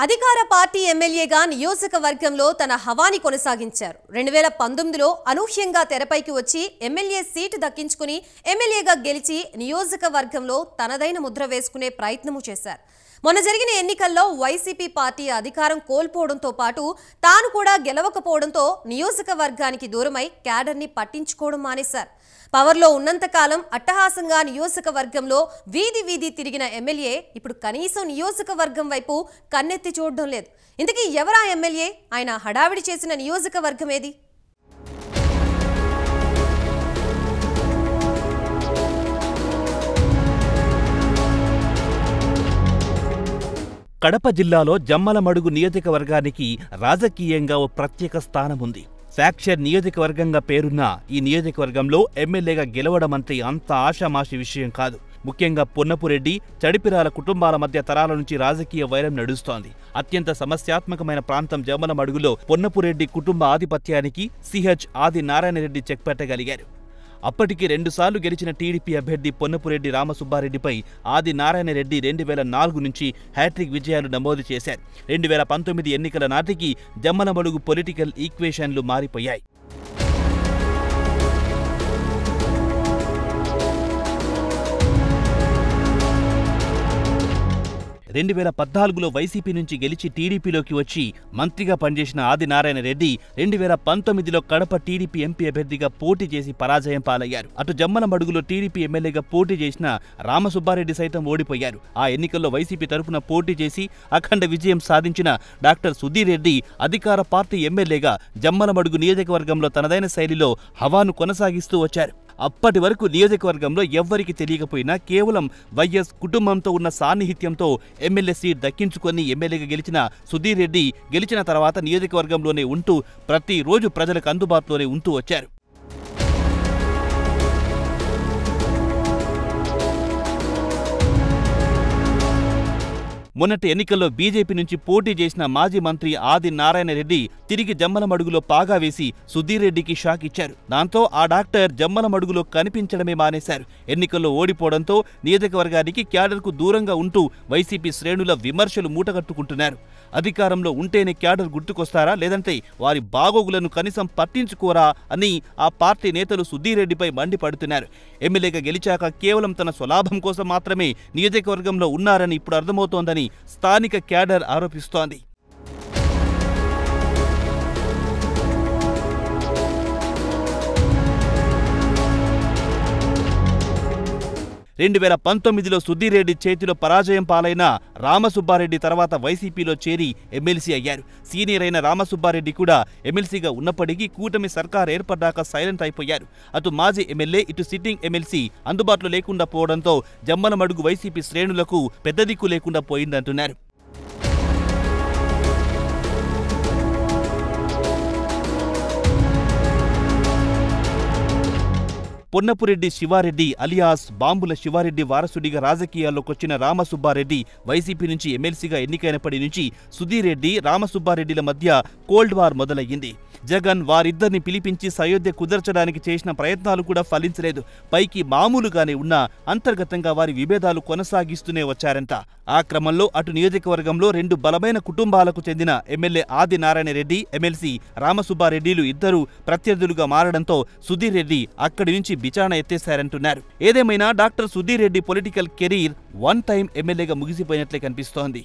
అధికార పార్టీ ఎమ్మెల్యేగా నియోజకవర్గంలో తన హవాని కొనసాగించారు. 2019లో అనూహ్యంగా తెరపైకి వచ్చి ఎమ్మెల్యే సీటు దక్కించుకుని ఎమ్మెల్యేగా గెలిచి నియోజకవర్గంలో తనదైన ముద్ర వేసుకునే ప్రయత్నము చేశారు. మొన్న జరిగిన ఎన్నికల్లో వైసీపీ పార్టీ అధికారం కోల్పోవడంతో పాటు తాను కూడా గెలవకపోవడంతో నియోజకవర్గానికి దూరమై క్యాడర్ని పట్టించుకోవడం మానేశారు. పవర్లో ఉన్నంతకాలం అట్టహాసంగా నియోజకవర్గంలో వీధి వీధి తిరిగిన ఎమ్మెల్యే ఇప్పుడు కనీసం నియోజకవర్గం వైపు కన్నెత్తి చూడడం లేదు. ఇంతకీ ఎవరా ఎమ్మెల్యే? ఆయన హడావిడి చేసిన నియోజకవర్గం ఏది? కడప జిల్లాలో జమ్మలమడుగు నియోజకవర్గానికి రాజకీయంగా ఓ ప్రత్యేక స్థానం ఉంది. ఫ్యాక్చర్ నియోజకవర్గంగా పేరున్న ఈ నియోజకవర్గంలో ఎమ్మెల్యేగా గెలవడమంటే అంత ఆషామాషి విషయం కాదు. ముఖ్యంగా పొన్నపురెడ్డి, చడిపిరాల కుటుంబాల మధ్య తరాల నుంచి రాజకీయ వైరం నడుస్తోంది. అత్యంత సమస్యాత్మకమైన ప్రాంతం జమ్మలమడుగులో పొన్నపురెడ్డి కుటుంబ ఆధిపత్యానికి సిహెచ్ ఆది నారాయణరెడ్డి చెక్ పెట్టగలిగారు. అప్పటికి 2 సార్లు గెలిచిన టీడీపీ అభ్యర్థి పొన్నపురెడ్డి రామసుబ్బారెడ్డిపై ఆది నారాయణరెడ్డి 2004 నుంచి హ్యాట్రిక్ విజయాలు నమోదు చేశారు. 2019 ఎన్నికల నాటికి జమ్మలమడుగు పొలిటికల్ ఈక్వేషన్లు మారిపోయాయి. 2014లో వైసీపీ నుంచి గెలిచి టీడీపీలోకి వచ్చి మంత్రిగా పనిచేసిన ఆది నారాయణరెడ్డి 2019లో కడప టీడీపీ ఎంపీ అభ్యర్థిగా పోటీ చేసి పరాజయం పాలయ్యారు. అటు జమ్మలమడుగులో టీడీపీ ఎమ్మెల్యేగా పోటీ చేసిన రామసుబ్బారెడ్డి సైతం ఓడిపోయారు. ఆ ఎన్నికల్లో వైసీపీ తరఫున పోటీ చేసి అఖండ విజయం సాధించిన డాక్టర్ సుధీర్ రెడ్డి అధికార పార్టీ ఎమ్మెల్యేగా జమ్మలమడుగు నియోజకవర్గంలో తనదైన శైలిలో హవాను కొనసాగిస్తూ వచ్చారు. అప్పటి వరకు నియోజకవర్గంలో ఎవ్వరికి తెలియకపోయినా కేవలం వైఎస్ కుటుంబంతో ఉన్న సాన్నిహిత్యంతో ఎమ్మెల్యే సీట్ దక్కించుకొని ఎమ్మెల్యేగా గెలిచిన సుధీర్ రెడ్డి గెలిచిన తర్వాత నియోజకవర్గంలోనే ఉంటూ ప్రతిరోజు ప్రజలకు అందుబాటులోనే ఉంటూ వచ్చారు. మొన్నటి ఎన్నికల్లో బీజేపీ నుంచి పోటీ చేసిన మాజీ మంత్రి ఆది నారాయణరెడ్డి తిరిగి జమ్మలమడుగులో పాగా వేసి సుధీర్ రెడ్డికి షాక్ ఇచ్చారు. దాంతో ఆ డాక్టర్ జమ్మలమడుగులో కనిపించడమే మానేశారు. ఎన్నికల్లో ఓడిపోవడంతో నియోజకవర్గానికి క్యాడర్కు దూరంగా ఉంటూ వైసీపీ శ్రేణుల విమర్శలు మూటగట్టుకుంటున్నారు. అధికారంలో ఉంటేనే క్యాడర్ గుర్తుకొస్తారా, లేదంటే వారి బాగోగులను కనీసం పట్టించుకోరా అని ఆ పార్టీ నేతలు సుధీర్ రెడ్డిపై మండిపడుతున్నారు. ఎమ్మెల్యేగా గెలిచాక కేవలం తన స్వలాభం కోసం మాత్రమే నియోజకవర్గంలో ఉన్నారని ఇప్పుడు అర్థమవుతోందని స్థానిక క్యాడర్ ఆరోపిస్తోంది. రెండు 2019లో సుధీర్ రెడ్డి చేతిలో పరాజయం పాలైన రామసుబ్బారెడ్డి తర్వాత వైసీపీలో చేరి ఎమ్మెల్సీ అయ్యారు. సీనియర్ అయిన రామసుబ్బారెడ్డి కూడా ఎమ్మెల్సీగా ఉన్నప్పటికీ కూటమి సర్కార్ ఏర్పడ్డాక సైలెంట్ అయిపోయారు. అటు మాజీ ఎమ్మెల్యే, ఇటు సిట్టింగ్ ఎమ్మెల్సీ అందుబాటులో లేకుండా పోవడంతో జమ్మలమడుగు వైసీపీ శ్రేణులకు పెద్ద దిక్కు లేకుండా పోయిందంటున్నారు. పొన్నపురెడ్డి శివారెడ్డి అలియాస్ బాంబుల శివారెడ్డి వారసుడిగా రాజకీయాల్లోకొచ్చిన రామసుబ్బారెడ్డి వైసీపీ నుంచి ఎమ్మెల్సీగా ఎన్నికైనప్పటి నుంచి సుధీర్ రెడ్డి, రామసుబ్బారెడ్డిల మధ్య కోల్డ్ వార్ మొదలయ్యింది. జగన్ వారిద్దరిని పిలిపించి సయోధ్య కుదర్చడానికి చేసిన ప్రయత్నాలు కూడా ఫలించలేదు. పైకి మామూలుగానే ఉన్నా అంతర్గతంగా వారి విభేదాలు కొనసాగిస్తూనే వచ్చారంట. ఆ క్రమంలో అటు నియోజకవర్గంలో 2 బలమైన కుటుంబాలకు చెందిన ఎమ్మెల్యే ఆది నారాయణరెడ్డి, ఎమ్మెల్సీ రామసుబ్బారెడ్డిలు ఇద్దరు ప్రత్యర్థులుగా మారడంతో సుధీర్ రెడ్డి అక్కడి నుంచి బిచాణ ఎత్తేశారంటున్నారు. ఏదేమైనా doctor Sudheer Reddy political career 1 time ఎమ్మెల్యేగా ముగిసిపోయినట్లే కనిపిస్తోంది.